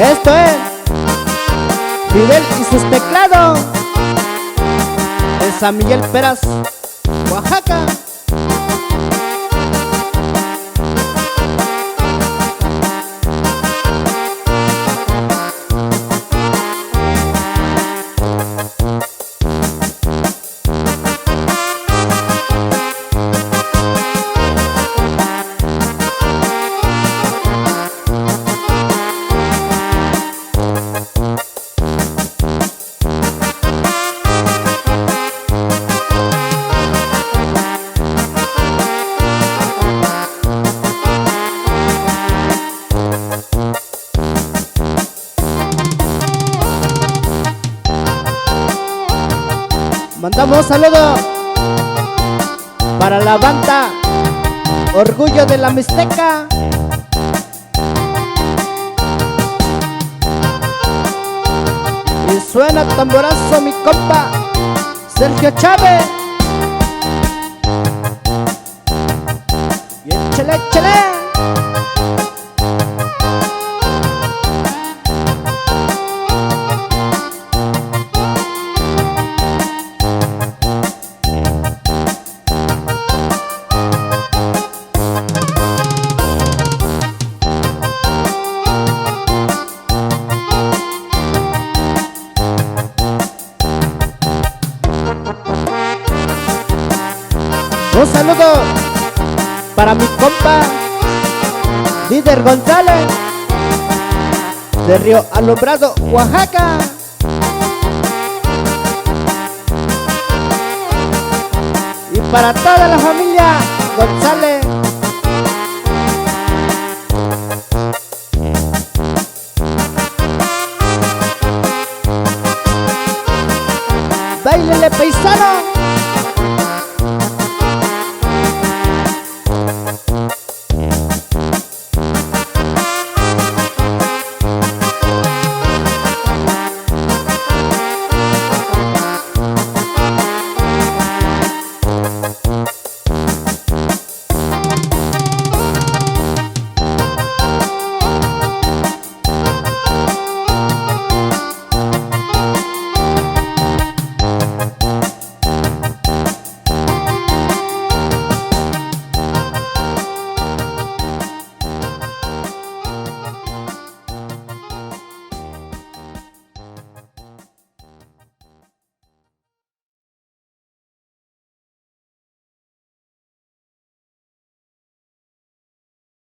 Esto es Fidel y sus teclados de San Miguel Peras, Oaxaca. Mandamos saludos para la banda Orgullo de la Mixteca. Y suena tamborazo mi compa Sergio Chávez. Y échale, échale. Un saludo para mi compa Líder González de Río Alumbrado, Oaxaca. Y para toda la familia González.